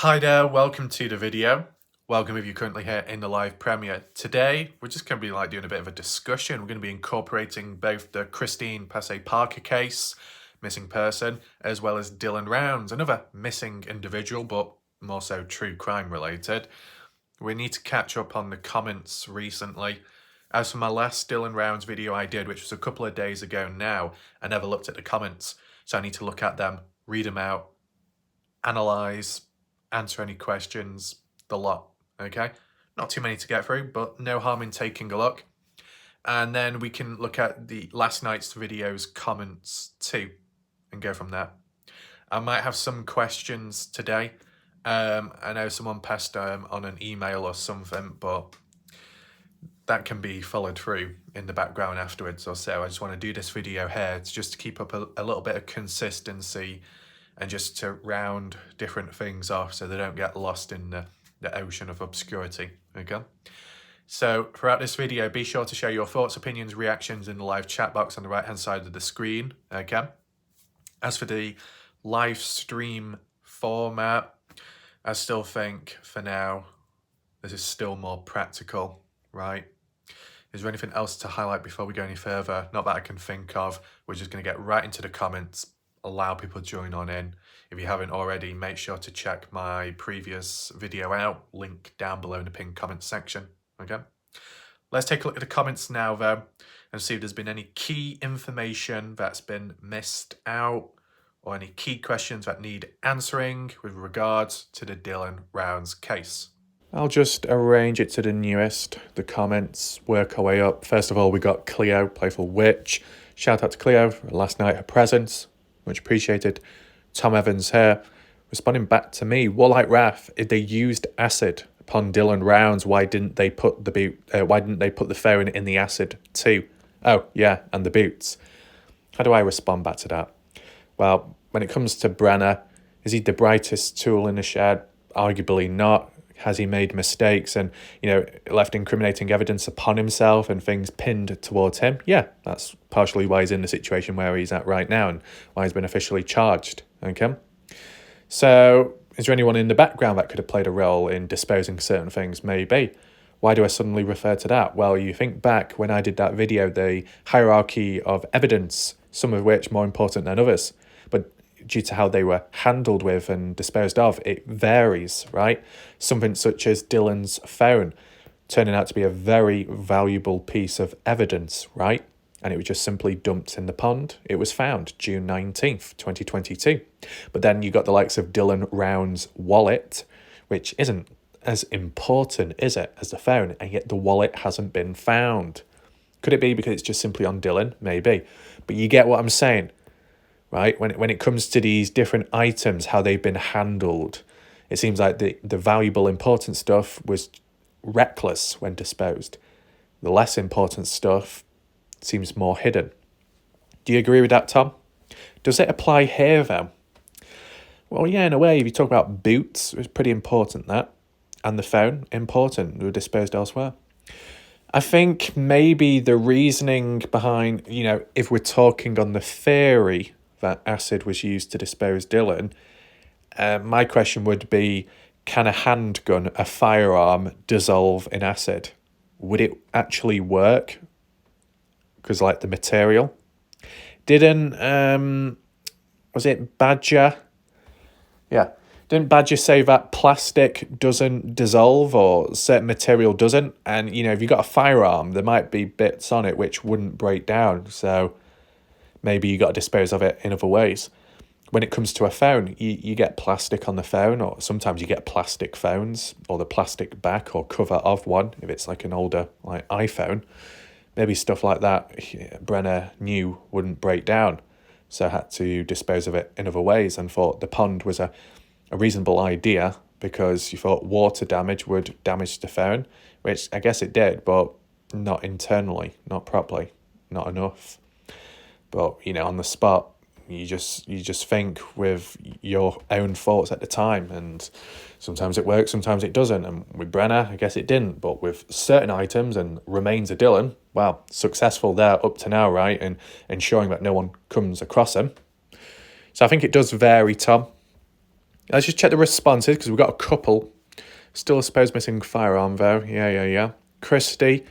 Hi there, welcome to the video. Welcome if you're currently here in the live premiere. Today, we're just going to be doing a bit of a discussion. We're going to be incorporating both the Christine Passey Parker case, missing person, as well as Dylan Rounds, another missing individual, but more so true crime related. We need to catch up on the comments recently. As for my last Dylan Rounds video I did, which was a couple of days ago now, I never looked at the comments, so I need to look at them, read them out, analyse, answer any questions, the lot, okay? Not too many to get through, but no harm in taking a look. And then we can look at the last night's video's comments too, and go from there. I might have some questions today. I know someone passed on an email or something, but that can be followed through in the background afterwards or so. I just want to do this video here to just keep up a little bit of consistency and just to round different things off so they don't get lost in the ocean of obscurity, okay? So throughout this video, be sure to share your thoughts, opinions, reactions in the live chat box on the right-hand side of the screen, okay? As for the live stream format, I still think for now, this is still more practical, right? Is there anything else to highlight before we go any further? Not that I can think of. We're just going to get right into the comments, allow people to join on in. If you haven't already, make sure to check my previous video out, link down below in the pinned comments section, okay? Let's take a look at the comments now though, and see if there's been any key information that's been missed out, or any key questions that need answering with regards to the Dylan Rounds case. I'll just arrange it to the newest, the comments, work our way up. First of all, we got Cleo, Playful Witch. Shout out to Cleo for last night, her presence. Much appreciated. Tom Evans here, responding back to me. Warlike Wrath, if they used acid upon Dylan Rounds, why didn't they put the phone in the acid too? Oh, yeah, and the boots. How do I respond back to that? Well, when it comes to Brenner, is he the brightest tool in the shed? Arguably not. Has he made mistakes and, left incriminating evidence upon himself and things pinned towards him? Yeah, that's partially why he's in the situation where he's at right now and why he's been officially charged, okay? So, is there anyone in the background that could have played a role in disposing certain things? Maybe. Why do I suddenly refer to that? Well, you think back when I did that video, the hierarchy of evidence, some of which more important than others. But due to how they were handled with and disposed of, it varies, right? Something such as Dylan's phone turning out to be a very valuable piece of evidence, right? And it was just simply dumped in the pond. It was found June 19th, 2022. But then you got the likes of Dylan Round's wallet, which isn't as important, is it, as the phone? And yet the wallet hasn't been found. Could it be because it's just simply on Dylan? Maybe. But you get what I'm saying. Right, when it comes to these different items, how they've been handled, it seems like the valuable, important stuff was reckless when disposed. The less important stuff seems more hidden. Do you agree with that, Tom? Does it apply here, though? Well, yeah, in a way, if you talk about boots, it was pretty important, that. And the phone, important, they were disposed elsewhere. I think maybe the reasoning behind, if we're talking on the theory that acid was used to dispose Dylan, my question would be, can a handgun, a firearm, dissolve in acid? Would it actually work? Because the material. Was it Badger? Yeah. Didn't Badger say that plastic doesn't dissolve or certain material doesn't? And, if you've got a firearm, there might be bits on it which wouldn't break down. So maybe you got to dispose of it in other ways. When it comes to a phone, you get plastic on the phone, or sometimes you get plastic phones, or the plastic back or cover of one, if it's an older iPhone. Maybe stuff like that Brenner knew wouldn't break down, so had to dispose of it in other ways, and thought the pond was a reasonable idea because you thought water damage would damage the phone, which I guess it did, but not internally, not properly, not enough. But, on the spot, you just think with your own thoughts at the time, and sometimes it works, sometimes it doesn't. And with Brenner, I guess it didn't. But with certain items and remains of Dylan, well, successful there up to now, right? And ensuring that no one comes across him. So I think it does vary, Tom. Let's just check the responses because we've got a couple. Still a supposed missing firearm though. Yeah. Christy,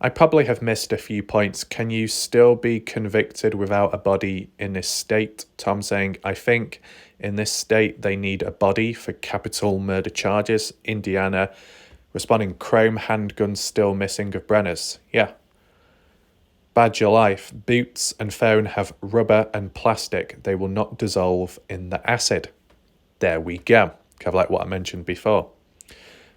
I probably have missed a few points. Can you still be convicted without a body in this state? Tom saying, I think in this state they need a body for capital murder charges. Indiana responding, chrome handguns still missing of Brenner's. Yeah. Badger Life, boots and phone have rubber and plastic. They will not dissolve in the acid. There we go. Kind of like what I mentioned before.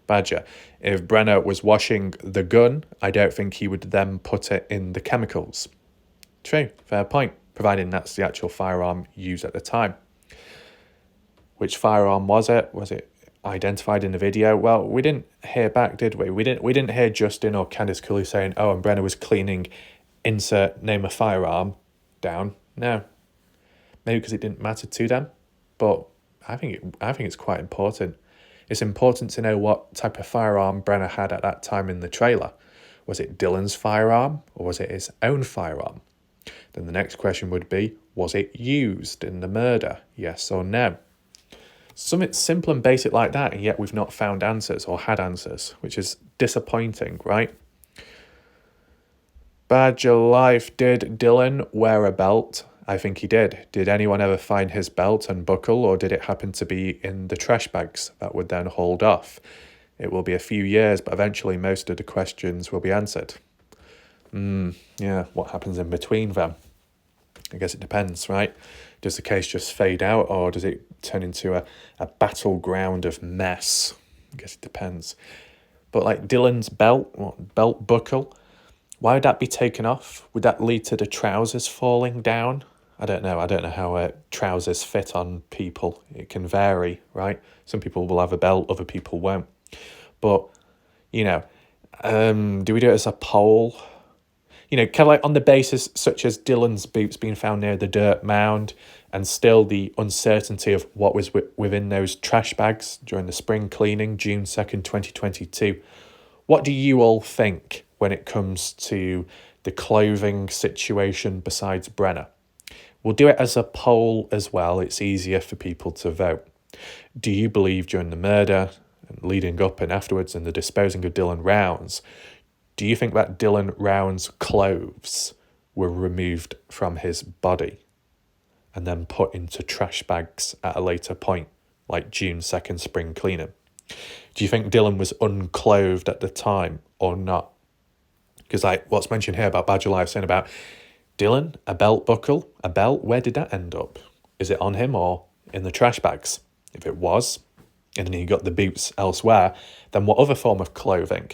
Badger, if Brenner was washing the gun, I don't think he would then put it in the chemicals. True, fair point, providing that's the actual firearm used at the time. Which firearm was it? Was it identified in the video? Well, we didn't hear back, did we? We didn't hear Justin or Candice Cooley saying, oh, and Brenner was cleaning insert name a firearm down. No. Maybe because it didn't matter to them, but I think it's quite important. It's important to know what type of firearm Brenner had at that time in the trailer. Was it Dylan's firearm or was it his own firearm? Then the next question would be, was it used in the murder? Yes or no? Something simple and basic like that, and yet we've not found answers or had answers, which is disappointing, right? Badger Life, did Dylan wear a belt? I think he did. Did anyone ever find his belt and buckle, or did it happen to be in the trash bags that would then hauled off? It will be a few years, but eventually most of the questions will be answered. Yeah, what happens in between them? I guess it depends, right? Does the case just fade out, or does it turn into a battleground of mess? I guess it depends. But like Dylan's belt buckle, why would that be taken off? Would that lead to the trousers falling down? I don't know. I don't know how trousers fit on people. It can vary, right? Some people will have a belt, other people won't. But, you know, do we do it as a poll? You know, kind of like on the basis such as Dylan's boots being found near the dirt mound and still the uncertainty of what was within those trash bags during the spring cleaning, June 2nd, 2022. What do you all think when it comes to the clothing situation besides Brenner? We'll do it as a poll as well. It's easier for people to vote. Do you believe during the murder, and leading up and afterwards, and the disposing of Dylan Rounds, do you think that Dylan Rounds' clothes were removed from his body and then put into trash bags at a later point, like June 2nd spring cleaning? Do you think Dylan was unclothed at the time or not? Because like what's mentioned here about Badger Life saying about Dylan, a belt buckle, a belt, where did that end up? Is it on him or in the trash bags? If it was, and then he got the boots elsewhere, then what other form of clothing?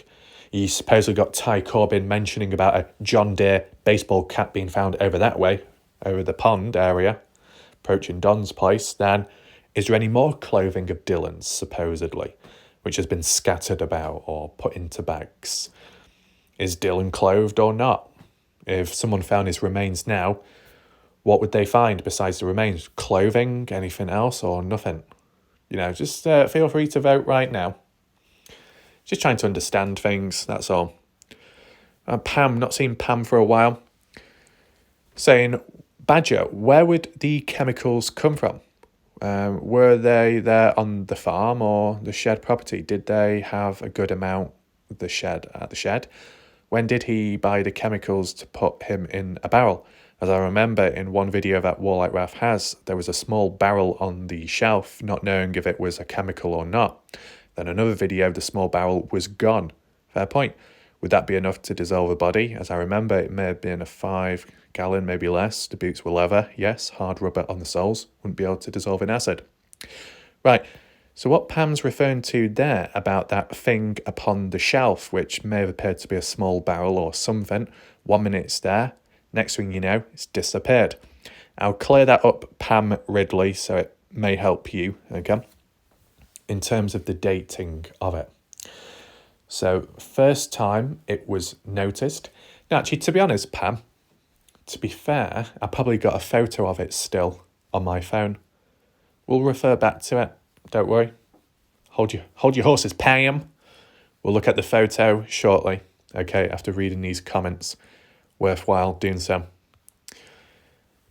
You supposedly got Ty Corbin mentioning about a John Deere baseball cap being found over that way, over the pond area, approaching Don's place. Then is there any more clothing of Dylan's, supposedly, which has been scattered about or put into bags? Is Dylan clothed or not? If someone found his remains now, what would they find besides the remains? Clothing, anything else, or nothing? You know, just feel free to vote right now. Just trying to understand things, that's all. Pam, not seen Pam for a while, saying, Badger, where would the chemicals come from? Were they there on the farm or the shed property? Did they have a good amount at the shed? When did he buy the chemicals to put him in a barrel? As I remember in one video that Warlight Ralph has, there was a small barrel on the shelf, not knowing if it was a chemical or not. Then another video, the small barrel was gone. Fair point. Would that be enough to dissolve a body? As I remember, it may have been a 5-gallon, maybe less. The boots were leather, yes, hard rubber on the soles. Wouldn't be able to dissolve in acid. Right, so what Pam's referring to there about that thing upon the shelf, which may have appeared to be a small barrel or something, 1 minute it's there, next thing you know, it's disappeared. I'll clear that up, Pam Ridley, so it may help you, okay, in terms of the dating of it. So, first time it was noticed. Now, actually, to be honest, Pam, to be fair, I probably got a photo of it still on my phone. We'll refer back to it. Don't worry. Hold your horses, Pam. We'll look at the photo shortly, okay, after reading these comments. Worthwhile doing so.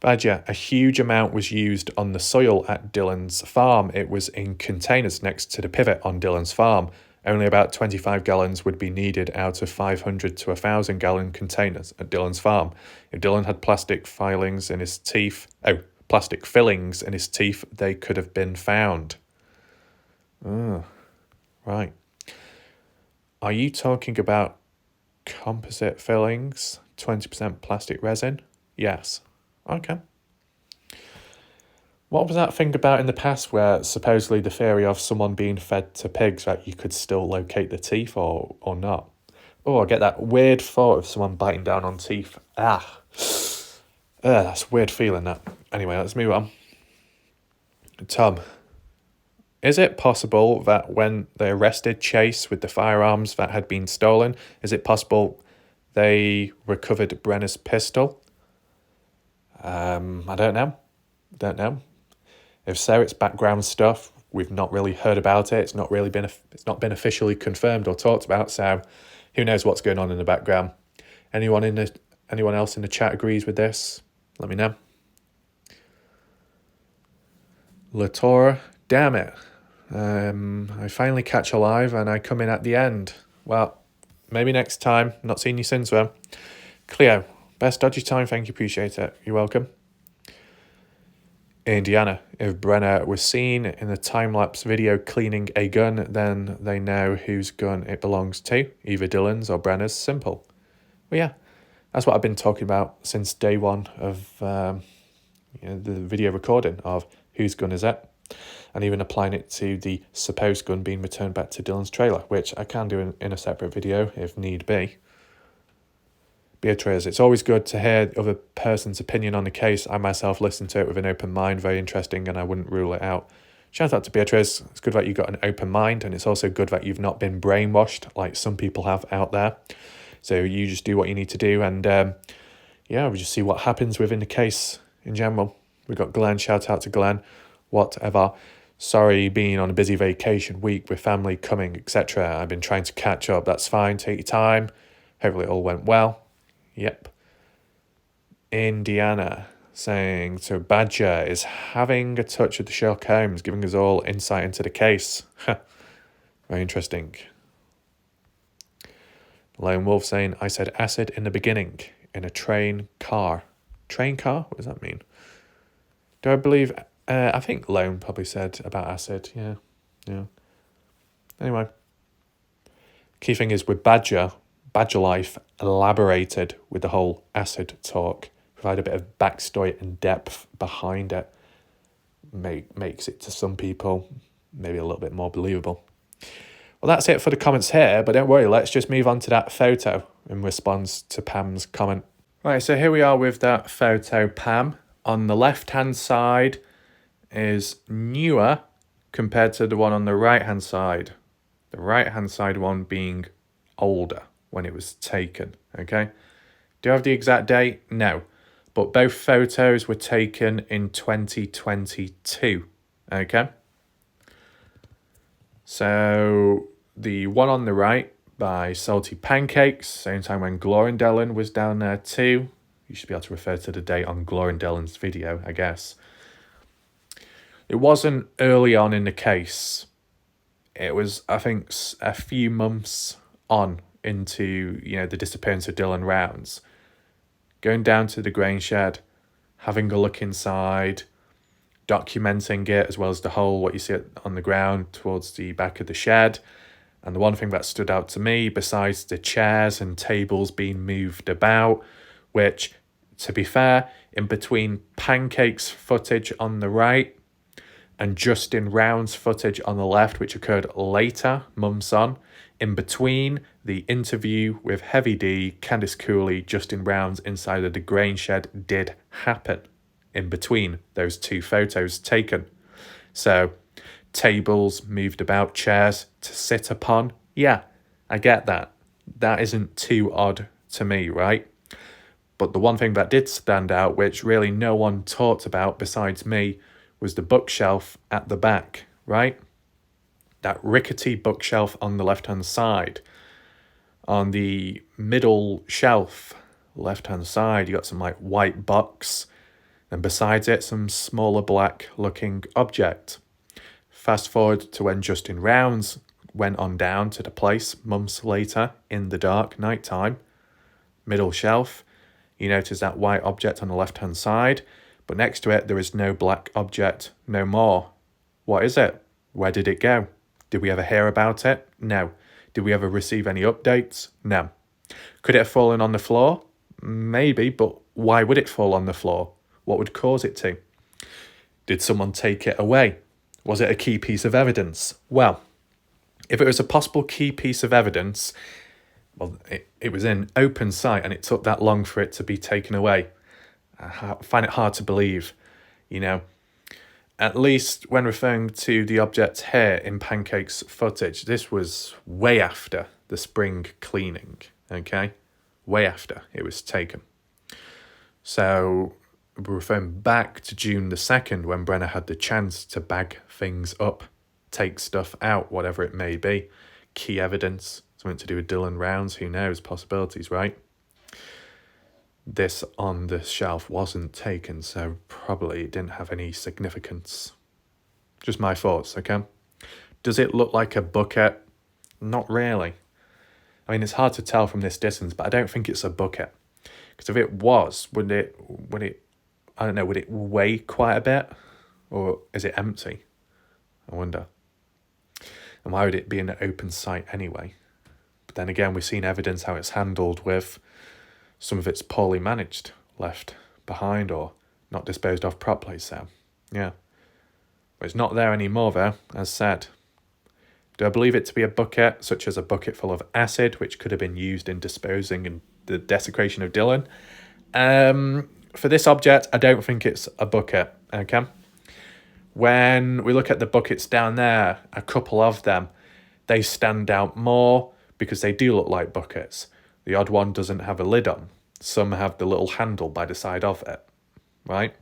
Badger, a huge amount was used on the soil at Dylan's farm. It was in containers next to the pivot on Dylan's farm. Only about 25 gallons would be needed out of 500 to 1,000 gallon containers at Dylan's farm. If Dylan had plastic fillings in his teeth, they could have been found. Oh, right. Are you talking about composite fillings, 20% plastic resin? Yes. Okay. What was that thing about in the past where supposedly the theory of someone being fed to pigs that you could still locate the teeth or not? Oh, I get that weird thought of someone biting down on teeth. That's a weird feeling, that. Anyway, let's move on. Tom, is it possible that when they arrested Chase with the firearms that had been stolen, is it possible they recovered Brenner's pistol? I don't know. If so, it's background stuff. We've not really heard about it. It's not been officially confirmed or talked about. So, who knows what's going on in the background? Anyone else in the chat agrees with this? Let me know. Latora, damn it! I finally catch alive and I come in at the end. Well, maybe next time. Not seen you since then. Cleo, best dodgy time. Thank you, appreciate it. You're welcome. Indiana, if Brenner was seen in the time-lapse video cleaning a gun, then they know whose gun it belongs to, either Dylan's or Brenner's. Simple. Well, yeah, that's what I've been talking about since day one of the video recording of whose gun is it, and even applying it to the supposed gun being returned back to Dylan's trailer, which I can do in a separate video if need be. Beatrice, it's always good to hear the other person's opinion on the case. I myself listened to it with an open mind, very interesting, and I wouldn't rule it out. Shout out to Beatrice. It's good that you've got an open mind, and it's also good that you've not been brainwashed like some people have out there. So you just do what you need to do, and we just see what happens within the case in general. We've got Glenn. Shout out to Glenn. Whatever. Sorry, being on a busy vacation week with family coming, etc. I've been trying to catch up. That's fine. Take your time. Hopefully it all went well. Yep. Indiana saying, so Badger is having a touch with the Sherlock Holmes, giving us all insight into the case. Very interesting. Lone Wolf saying, I said acid in the beginning, in a train car. Train car? What does that mean? Do I believe... I think Lone probably said about acid. Yeah. Anyway. Key thing is with Badger Life elaborated with the whole acid talk, provide a bit of backstory and depth behind it, makes it to some people maybe a little bit more believable. Well, that's it for the comments here, but don't worry, let's just move on to that photo in response to Pam's comment. Right, so here we are with that photo, Pam. On the left-hand side is newer compared to the one on the right-hand side. The right-hand side one being older when it was taken, okay? Do you have the exact date? No. But both photos were taken in 2022, okay? So the one on the right by Salty Pancakes, same time when Glorindellen was down there too. You should be able to refer to the date on Glorindellen's video, I guess. It wasn't early on in the case. It was, I think, a few months on into, the disappearance of Dylan Rounds. Going down to the grain shed, having a look inside, documenting it, as well as the hole, what you see on the ground towards the back of the shed. And the one thing that stood out to me, besides the chairs and tables being moved about, which, to be fair, in between Pancake's footage on the right and Justin Round's footage on the left, which occurred later, months on, in between the interview with Heavy D, Candice Cooley, Justin Rounds inside of the grain shed did happen in between those two photos taken. So, tables moved about, chairs to sit upon. Yeah, I get that. That isn't too odd to me, right? But the one thing that did stand out, which really no one talked about besides me, was the bookshelf at the back, right? That rickety bookshelf on the left-hand side. On the middle shelf, left-hand side, you got some white books. and besides it, some smaller black-looking object. Fast forward to when Justin Rounds went on down to the place months later in the dark night time. Middle shelf, you notice that white object on the left-hand side, but next to it there is no black object, no more. What is it? Where did it go? Did we ever hear about it? No. Did we ever receive any updates? No. Could it have fallen on the floor? Maybe, but why would it fall on the floor? What would cause it to? Did someone take it away? Was it a key piece of evidence? Well, if it was a possible key piece of evidence, well, it was in open sight and it took that long for it to be taken away. I find it hard to believe, you know. At least when referring to the object here in Pancake's footage, this was way after the spring cleaning, okay? Way after it was taken. So we're referring back to June the 2nd when Brenner had the chance to bag things up, take stuff out, whatever it may be. Key evidence, something to do with Dylan Rounds, who knows, possibilities, right? This on the shelf wasn't taken, so probably it didn't have any significance. Just my thoughts, okay? Does it look like a bucket? Not really. I mean, it's hard to tell from this distance, but I don't think it's a bucket. Because if it was, would it weigh quite a bit? Or is it empty? I wonder. And why would it be in an open site anyway? But then again, we've seen evidence how it's handled with some of it's poorly managed, left behind or not disposed of properly, so yeah. But it's not there anymore though, as said. Do I believe it to be a bucket, such as a bucket full of acid, which could have been used in disposing in the desecration of Dylan? For this object, I don't think it's a bucket, okay? When we look at the buckets down there, a couple of them, they stand out more because they do look like buckets. The odd one doesn't have a lid on. Some have the little handle by the side of it, right?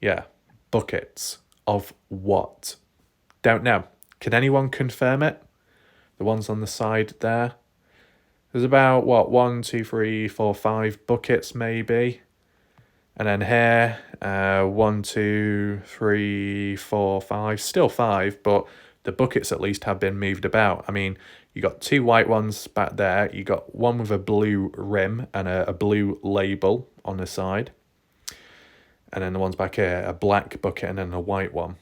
Yeah, buckets of what? Don't know. Can anyone confirm it? The ones on the side there? There's about, 5 buckets maybe. And then here, 1, 2, 3, 4, 5, still 5, but the buckets at least have been moved about. I mean, you got 2 white ones back there. You got one with a blue rim and a blue label on the side. And then the ones back here, a black bucket and then a white one.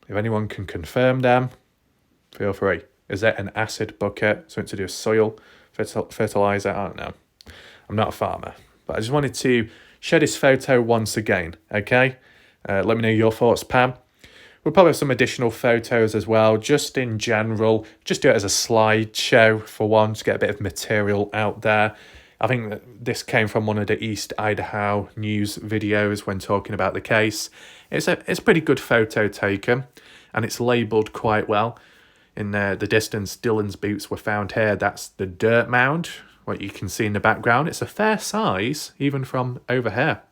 If anyone can confirm them, feel free. Is it an acid bucket? Something to do with soil, fertilizer? I don't know. I'm not a farmer. But I just wanted to share this photo once again, okay? Let me know your thoughts, Pam. We'll probably have some additional photos as well, just in general. Just do it as a slideshow for one, to get a bit of material out there. I think that this came from one of the East Idaho news videos when talking about the case. It's a pretty good photo taken, and it's labelled quite well. In the distance, Dylan's boots were found here. That's the dirt mound, what you can see in the background. It's a fair size, even from over here.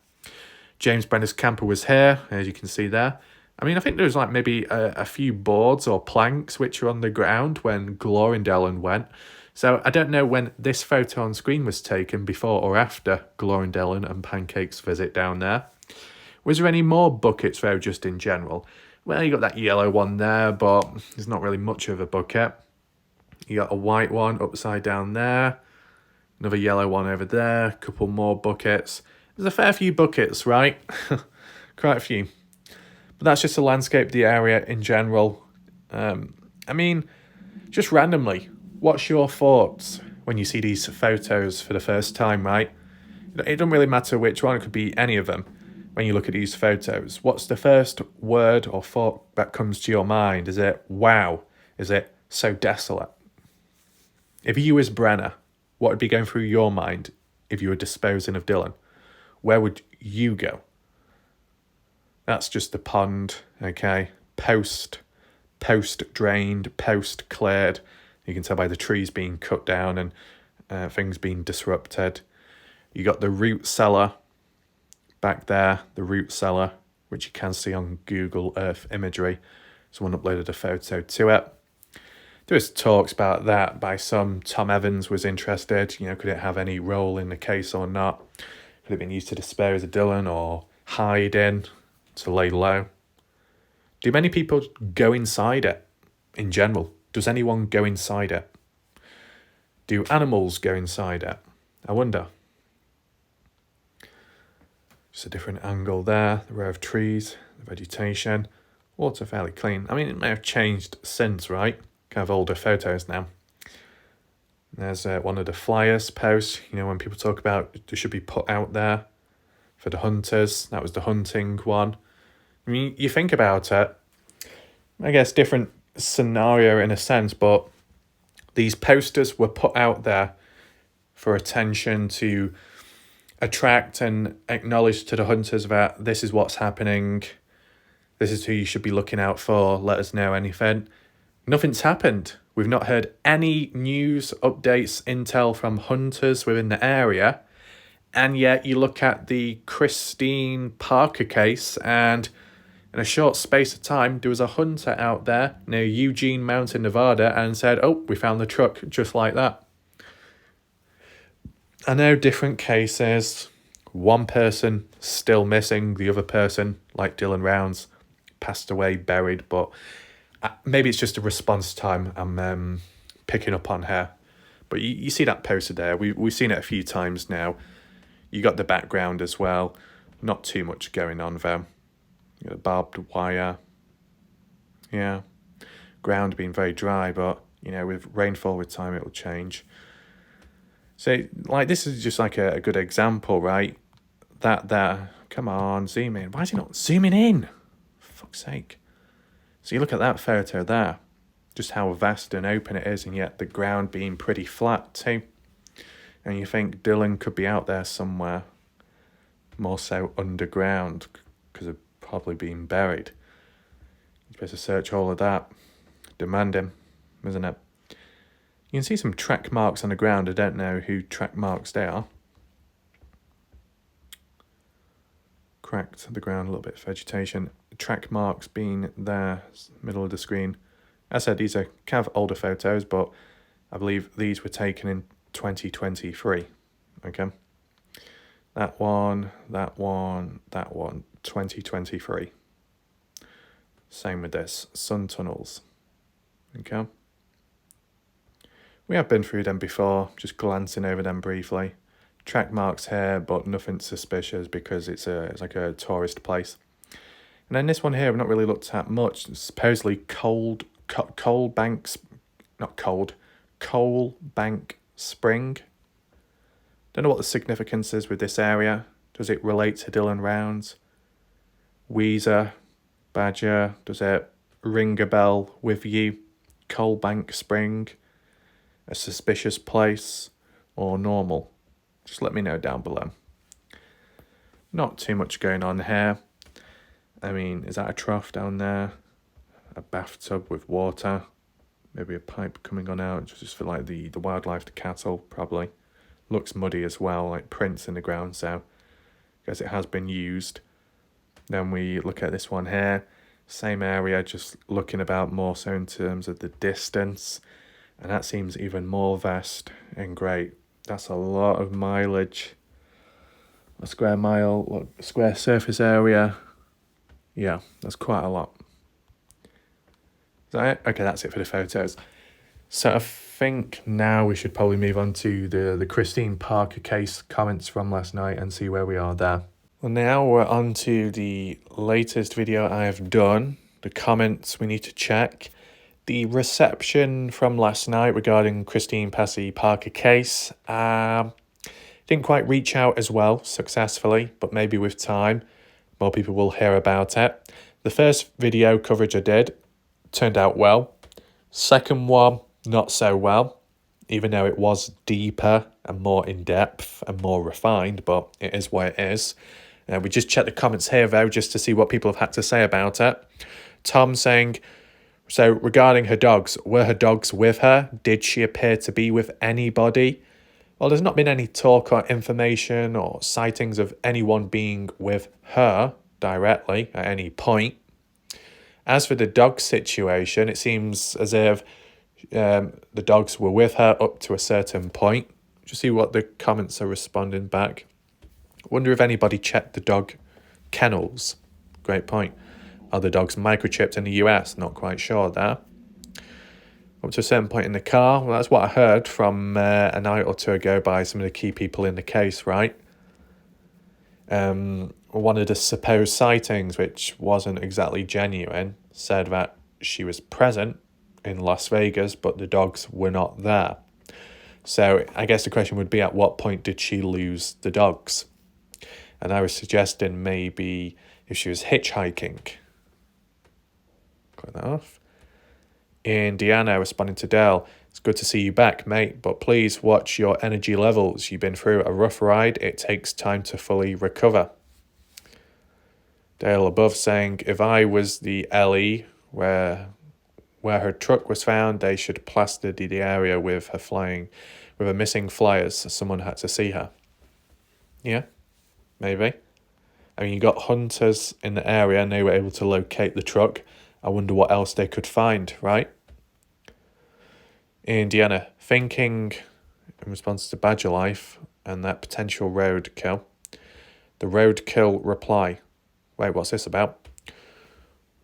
James Brenner's camper was here, as you can see there. I mean, I think there was like maybe a few boards or planks which were on the ground when Glorindalen went. So I don't know when this photo on screen was taken, before or after Glorindalen and Pancake's visit down there. Was there any more buckets though, just in general? Well, you got that yellow one there, but it's not really much of a bucket. You got a white one upside down there. Another yellow one over there. A couple more buckets. There's a fair few buckets, right? Quite a few. But that's just the landscape, the area in general. I mean, just randomly, what's your thoughts when you see these photos for the first time, right? It doesn't really matter which one. It could be any of them. When you look at these photos, what's the first word or thought that comes to your mind? Is it wow? Is it so desolate? If you was Brenner, what would be going through your mind if you were disposing of Dylan? Where would you go? That's just the pond, okay? Post drained, post cleared. You can tell by the trees being cut down and things being disrupted. You got the root cellar back there, the root cellar, which you can see on Google Earth imagery. Someone uploaded a photo to it. There was talks about that by some. Tom Evans was interested, could it have any role in the case or not? Could it have been used to dispose of Dylan or hide in, to lay low. Do many people go inside it in general? Does anyone go inside it? Do animals go inside it? I wonder. Just a different angle there, the row of trees, the vegetation, water fairly clean. I mean, it may have changed since, right? Kind of older photos now. There's one of the flyers posts, you know, when people talk about they should be put out there for the hunters. That was the hunting one. I mean, you think about it, I guess different scenario in a sense, but these posters were put out there for attention to attract and acknowledge to the hunters that this is what's happening, this is who you should be looking out for, let us know anything. Nothing's happened. We've not heard any news, updates, intel from hunters within the area, and yet you look at the Christine Parker case, and in a short space of time there was a hunter out there near Eugene Mountain, Nevada, and said, oh, we found the truck, just like that. I know different cases, one person still missing, the other person, like Dylan Rounds, passed away, buried, but maybe it's just a response time I'm picking up on here. But you see that poster there, we've seen it a few times now. You got the background as well, not too much going on there. You got barbed wire, yeah, ground being very dry, but you know, with rainfall with time it'll change. So, like, this is just like a good example, right? That there, come on, zoom in. Why is he not zooming in? For fuck's sake. So you look at that photo there, just how vast and open it is, and yet the ground being pretty flat too. And you think Dylan could be out there somewhere, more so underground, because of probably being buried. You're supposed to search all of that, demand him, isn't it? You can see some track marks on the ground. I don't know who track marks they are. Cracked the ground, a little bit of vegetation. Track marks being there, middle of the screen. As I said, these are kind of older photos, but I believe these were taken in 2023. Okay. That one, 2023. Same with this, sun tunnels. Okay. We have been through them before, just glancing over them briefly. Track marks here, but nothing suspicious because it's like a tourist place. And then this one here, I've not really looked at much. It's supposedly Coal Bank Spring. Don't know what the significance is with this area. Does it relate to Dylan Rounds? Weezer, Badger, does it ring a bell with you? Coal Bank Spring, a suspicious place or normal? Just let me know down below. Not too much going on here. I mean, is that a trough down there? A bathtub with water? Maybe a pipe coming on out just for like the wildlife, the cattle, probably. Looks muddy as well, like prints in the ground, so I guess it has been used. Then we look at this one here. Same area, just looking about more so in terms of the distance. And that seems even more vast and great. That's a lot of mileage. A square mile, square surface area. Yeah, that's quite a lot. Is that it? Okay, that's it for the photos. So I think now we should probably move on to the Christine Parker case comments from last night and see where we are there. Well, now we're on to the latest video I have done. The comments we need to check. The reception from last night regarding Christine Passey Parker case didn't quite reach out as well successfully, but maybe with time more people will hear about it. The first video coverage I did turned out well. Second one, not so well, even though it was deeper and more in-depth and more refined, but it is what it is. We just checked the comments here though, just to see what people have had to say about it. Tom saying, so regarding her dogs, were her dogs with her? Did she appear to be with anybody? Well, there's not been any talk or information or sightings of anyone being with her directly at any point. As for the dog situation, it seems as if the dogs were with her up to a certain point. Just see what the comments are responding back. Wonder if anybody checked the dog kennels. Great point. Are the dogs microchipped in the US? Not quite sure there. Up to a certain point in the car. Well, that's what I heard from a night or two ago by some of the key people in the case, right? One of the supposed sightings, which wasn't exactly genuine, said that she was present in Las Vegas, but the dogs were not there. So I guess the question would be, at what point did she lose the dogs? And I was suggesting maybe if she was hitchhiking. Cut that off. Indiana responding to Dale, it's good to see you back, mate, but please watch your energy levels. You've been through a rough ride. It takes time to fully recover. Dale above saying, if I was the LE where her truck was found, they should plaster the area with her missing flyers. Someone had to see her. Yeah, maybe. I mean, you got hunters in the area and they were able to locate the truck. I wonder what else they could find, right? Indiana, thinking in response to Badger Life and that potential roadkill. The roadkill reply. Wait, what's this about?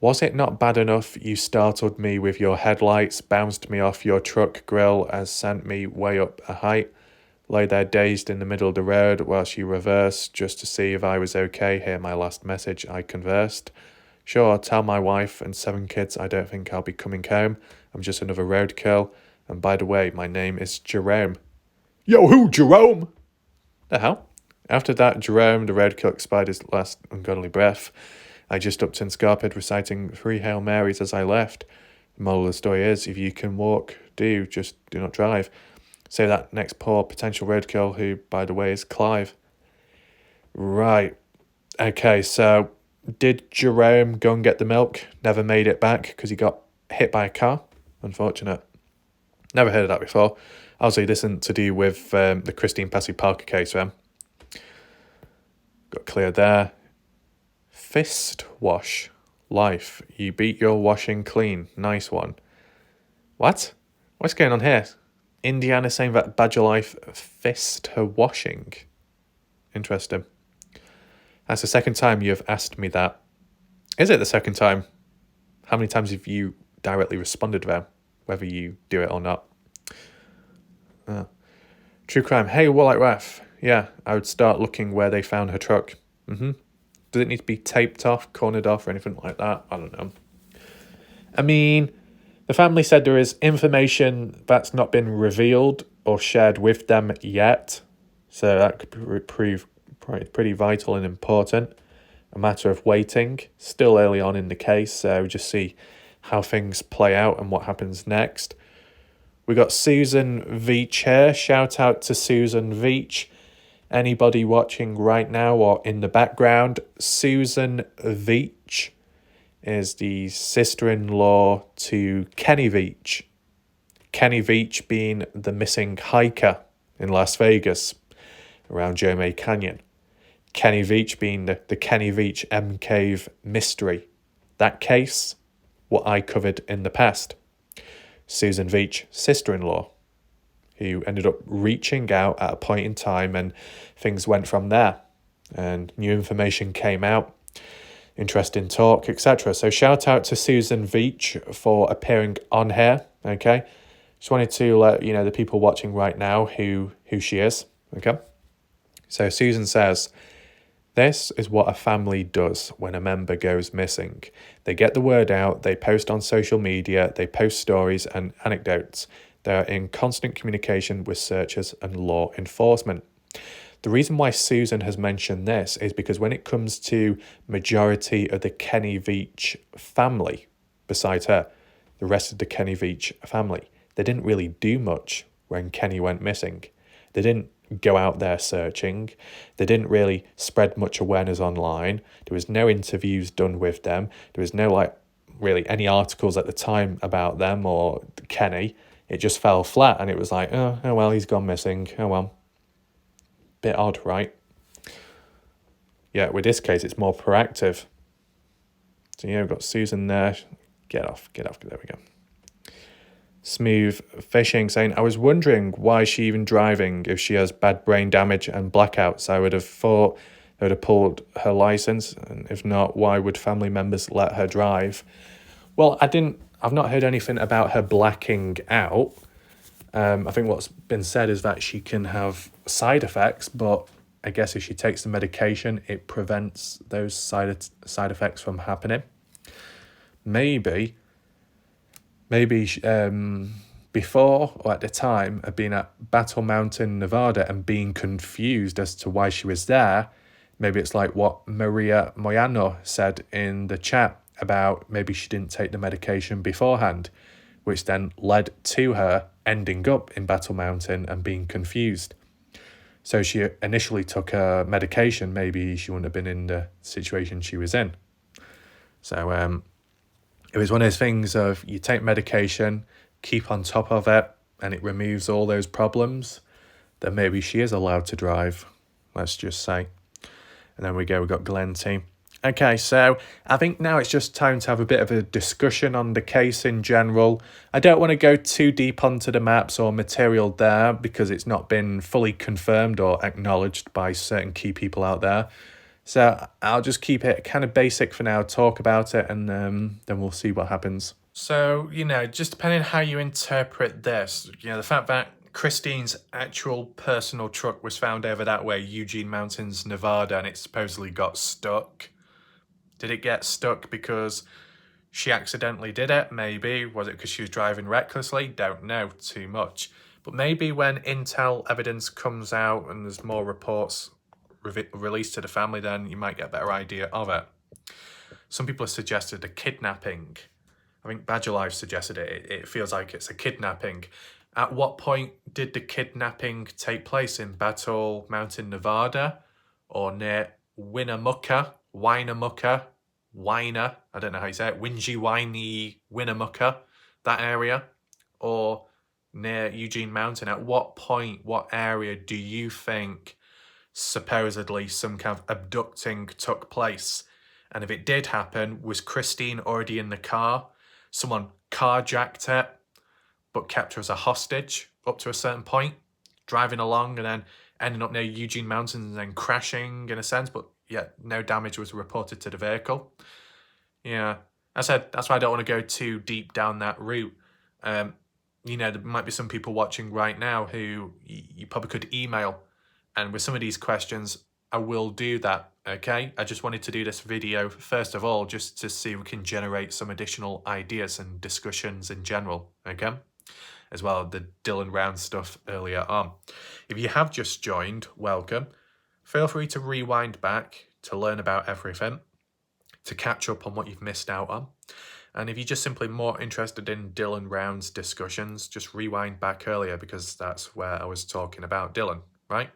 Was it not bad enough you startled me with your headlights, bounced me off your truck grill and sent me way up a height? Lay there dazed in the middle of the road whilst you reversed just to see if I was okay. Hear my last message, I conversed. Sure, tell my wife and 7 kids I don't think I'll be coming home. I'm just another roadkill. And by the way, my name is Jerome. Yo, who, Jerome? The hell? After that, Jerome, the roadkill, expired his last ungodly breath. I just upped and scarped, reciting 3 Hail Marys as I left. The moral of the story is, if you can walk, just do not drive. Say that next poor potential roadkill, who, by the way, is Clive. Right. Okay, so did Jerome go and get the milk? Never made it back because he got hit by a car? Unfortunate. Never heard of that before. Obviously, this isn't to do with the Christine Passey Parker case, Got cleared there. Fist wash. Life. You beat your washing clean. Nice one. What? What's going on here? Indiana saying that Badger Life fist her washing. Interesting. That's the second time you've asked me that. Is it the second time? How many times have you directly responded there, whether you do it or not? True crime. Hey, Warlike Ref. Yeah, I would start looking where they found her truck. Does it need to be taped off, cornered off, or anything like that? I don't know. I mean, the family said there is information that's not been revealed or shared with them yet. So that could prove pretty vital and important. A matter of waiting. Still early on in the case, so just see how things play out and what happens next. We got Susan Veach here. Shout out to Susan Veach. Anybody watching right now or in the background, Susan Veach is the sister-in-law to Kenny Veach. Kenny Veach being the missing hiker in Las Vegas around Jomay Canyon. Kenny Veach being the Kenny Veach M Cave mystery. That case, what I covered in the past. Susan Veach, sister-in-law, who ended up reaching out at a point in time and things went from there. And new information came out, interesting talk, etc. So shout out to Susan Veach for appearing on here, okay? Just wanted to let you know, the people watching right now, who she is, okay? So Susan says, this is what a family does when a member goes missing. They get the word out, they post on social media, they post stories and anecdotes. They are in constant communication with searchers and law enforcement. The reason why Susan has mentioned this is because when it comes to majority of the Kenny Veach family, besides her, the rest of the Kenny Veach family, they didn't really do much when Kenny went missing. They didn't go out there searching. They didn't really spread much awareness online. There was no interviews done with them. There was no really any articles at the time about them or Kenny. It just fell flat and it was like, oh well, he's gone missing. Oh well. Bit odd, right? Yeah, with this case, it's more proactive. So yeah, we've got Susan there. Get off. There we go. Smooth Fishing saying, I was wondering why she even driving if she has bad brain damage and blackouts. I would have thought they would have pulled her license, and if not, why would family members let her drive? Well, I've not heard anything about her blacking out. I think what's been said is that she can have side effects, but I guess if she takes the medication, it prevents those side effects from happening. Maybe before or at the time had been at Battle Mountain, Nevada, and being confused as to why she was there. Maybe it's like what Maria Moyano said in the chat about maybe she didn't take the medication beforehand, which then led to her ending up in Battle Mountain and being confused. So she initially took her medication, maybe she wouldn't have been in the situation she was in. So it was one of those things of you take medication, keep on top of it, and it removes all those problems, then maybe she is allowed to drive, let's just say. And then we've got Glenn T. Okay, so I think now it's just time to have a bit of a discussion on the case in general. I don't want to go too deep onto the maps or material there because it's not been fully confirmed or acknowledged by certain key people out there. So I'll just keep it kind of basic for now, talk about it, and then we'll see what happens. So, just depending on how you interpret this, the fact that Christine's actual personal truck was found over that way, Eugene Mountains, Nevada, and it supposedly got stuck. Did it get stuck because she accidentally did it? Maybe. Was it because she was driving recklessly? Don't know too much. But maybe when intel evidence comes out and there's more reports released to the family, then you might get a better idea of it. Some people have suggested a kidnapping. I think Badger Life suggested it. It feels like it's a kidnapping. At what point did the kidnapping take place? In Battle Mountain, Nevada, or near Winnemucca, I don't know how you say it, Winnemucca, that area, or near Eugene Mountain? At what point, what area do you think supposedly some kind of abducting took place? And if it did happen, was Christine already in the car? Someone carjacked it, but kept her as a hostage up to a certain point, driving along and then ending up near Eugene Mountains and then crashing in a sense, but yet no damage was reported to the vehicle. Yeah, I said that's why I don't want to go too deep down that route. There might be some people watching right now who you probably could email, and with some of these questions, I will do that, okay? I just wanted to do this video, first of all, just to see if we can generate some additional ideas and discussions in general, okay? As well as the Dylan Round stuff earlier on. If you have just joined, welcome. Feel free to rewind back to learn about everything, to catch up on what you've missed out on. And if you're just simply more interested in Dylan Round's discussions, just rewind back earlier because that's where I was talking about Dylan, right?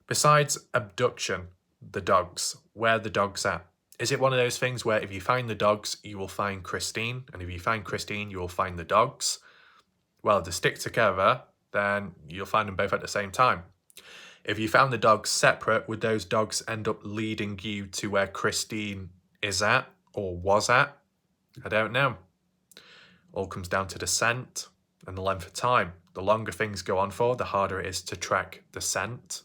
Besides abduction, the dogs, where the dogs at? Is it one of those things where if you find the dogs, you will find Christine, and if you find Christine, you will find the dogs? Well, if they stick together, then you'll find them both at the same time. If you found the dogs separate, would those dogs end up leading you to where Christine is at or was at? I don't know. All comes down to the scent and the length of time. The longer things go on for, the harder it is to track the scent.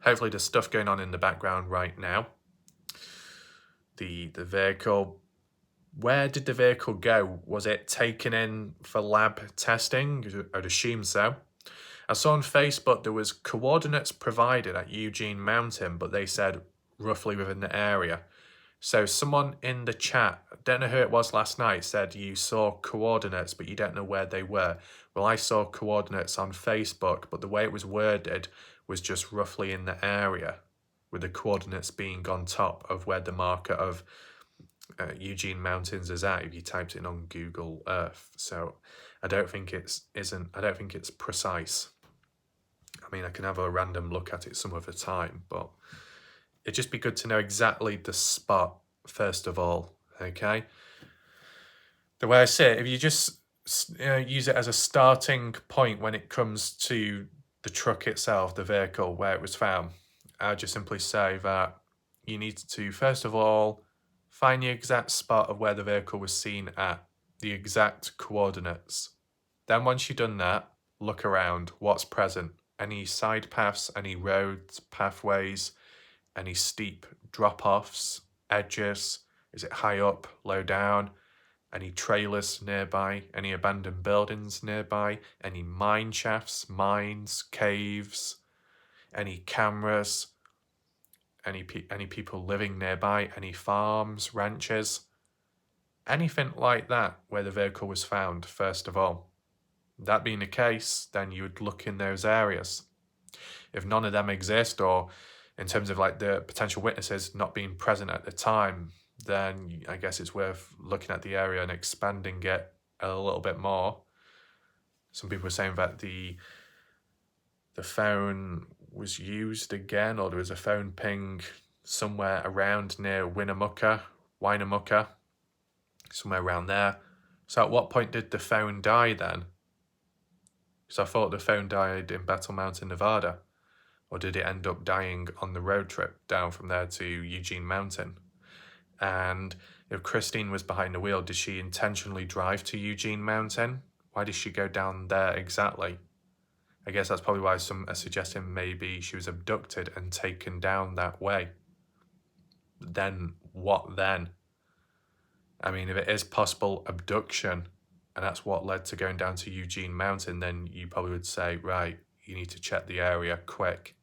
Hopefully there's stuff going on in the background right now. The vehicle, where did the vehicle go? Was it taken in for lab testing? I'd assume so. I saw on Facebook there was coordinates provided at Eugene Mountain, but they said roughly within the area. So someone in the chat, I don't know who it was last night, said you saw coordinates, but you don't know where they were. Well, I saw coordinates on Facebook, but the way it was worded was just roughly in the area, with the coordinates being on top of where the marker of Eugene Mountains is at if you typed it in on Google Earth. So I don't think it's precise. I mean, I can have a random look at it some other time, but it'd just be good to know exactly the spot first of all, okay? The way I see it, if you just use it as a starting point when it comes to the truck itself, the vehicle, where it was found, I'd just simply say that you need to, first of all, find the exact spot of where the vehicle was seen at, the exact coordinates. Then once you've done that, look around, what's present, any side paths, any roads, pathways, Any steep drop-offs, edges? Is it high up, low down? Any trailers nearby? Any abandoned buildings nearby? Any mine shafts, mines, caves? Any cameras? Any people living nearby? Any farms, ranches? Anything like that where the vehicle was found, first of all. That being the case, then you would look in those areas. If none of them exist, or in terms of like the potential witnesses not being present at the time, then I guess it's worth looking at the area and expanding it a little bit more. Some people are saying that the phone was used again, or there was a phone ping somewhere around near Winnemucca, somewhere around there. So at what point did the phone die then? Because I thought the phone died in Battle Mountain, Nevada. Or did it end up dying on the road trip down from there to Eugene Mountain? And if Christine was behind the wheel, did she intentionally drive to Eugene Mountain? Why did she go down there exactly? I guess that's probably why some are suggesting maybe she was abducted and taken down that way. Then what then? I mean, if it is possible abduction, and that's what led to going down to Eugene Mountain, then you probably would say, right, you need to check the area quick.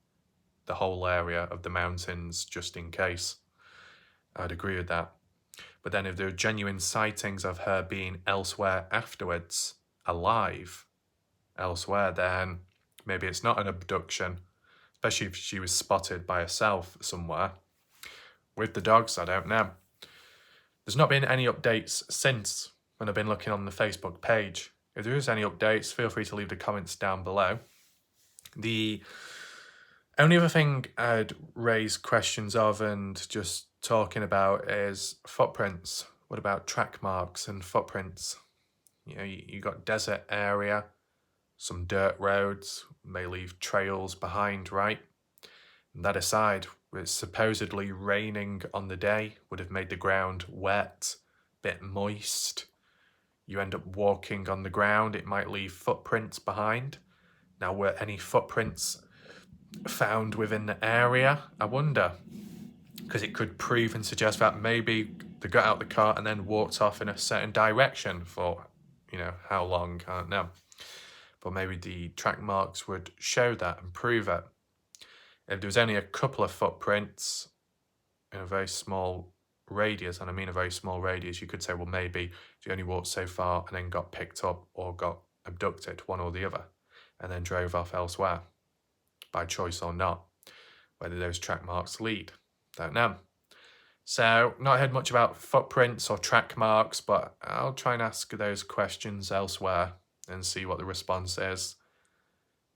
The whole area of the mountains, just in case. I'd agree with that. But then if there are genuine sightings of her being elsewhere afterwards, alive elsewhere, then maybe it's not an abduction, especially if she was spotted by herself somewhere. With the dogs, I don't know. There's not been any updates since when I've been looking on the Facebook page. If there is any updates, feel free to leave the comments down below. The only other thing I'd raise questions of and just talking about is footprints. What about track marks and footprints? You know, you got desert area, some dirt roads, may leave trails behind, right? And that aside, it's supposedly raining on the day, would have made the ground wet, bit moist. You end up walking on the ground, it might leave footprints behind. Now, were any footprints found within the area? I wonder, because it could prove and suggest that maybe they got out the car and then walked off in a certain direction for, you know, how long, I don't know. But maybe the track marks would show that and prove it. If there was only a couple of footprints in a very small radius, and I mean a very small radius, you could say, well, maybe she only walked so far and then got picked up or got abducted, one or the other, and then drove off elsewhere, by choice or not. Whether those track marks lead, don't know. So, not heard much about footprints or track marks, but I'll try and ask those questions elsewhere and see what the response is.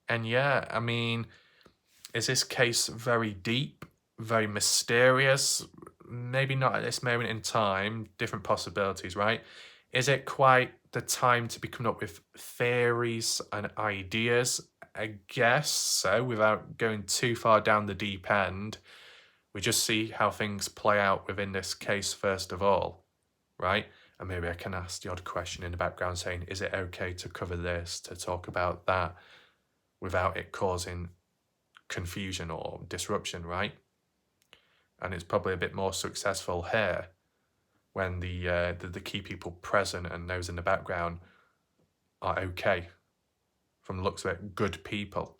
And yeah, I mean, is this case very deep, very mysterious? Maybe not at this moment in time, different possibilities, right? Is it quite the time to be coming up with theories and ideas? I guess so, without going too far down the deep end. We just see how things play out within this case first of all, right? And maybe I can ask the odd question in the background saying, is it okay to cover this, to talk about that, without it causing confusion or disruption, right? And it's probably a bit more successful here when the key people present and those in the background are okay. From the looks of it, good people.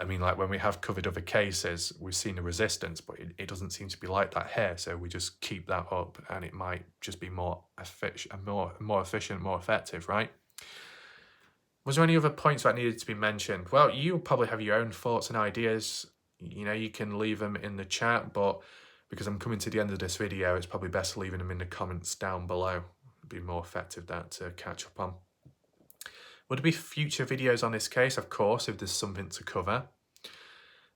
I mean, like when we have covered other cases, we've seen a resistance, but it doesn't seem to be like that here. So we just keep that up, and it might just be more efficient, more effective, right? Was there any other points that needed to be mentioned? Well, you probably have your own thoughts and ideas. You know, you can leave them in the chat, but because I'm coming to the end of this video, it's probably best leaving them in the comments down below. It'd be more effective that to catch up on. Will there be future videos on this case? Of course, if there's something to cover.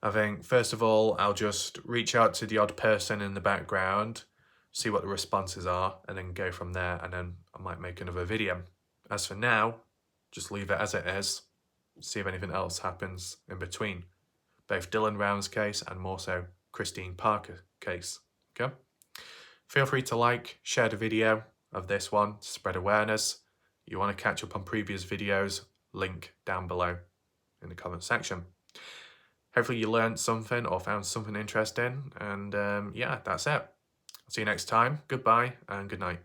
I think, first of all, I'll just reach out to the odd person in the background, see what the responses are, and then go from there, and then I might make another video. As for now, just leave it as it is, see if anything else happens in between. Both Dylan Round's case and more so Christine Parker case, okay? Feel free to like, share the video of this one to spread awareness. You want to catch up on previous videos, link down below in the comment section. Hopefully you learned something or found something interesting. And yeah, that's it. See you next time. Goodbye and good night.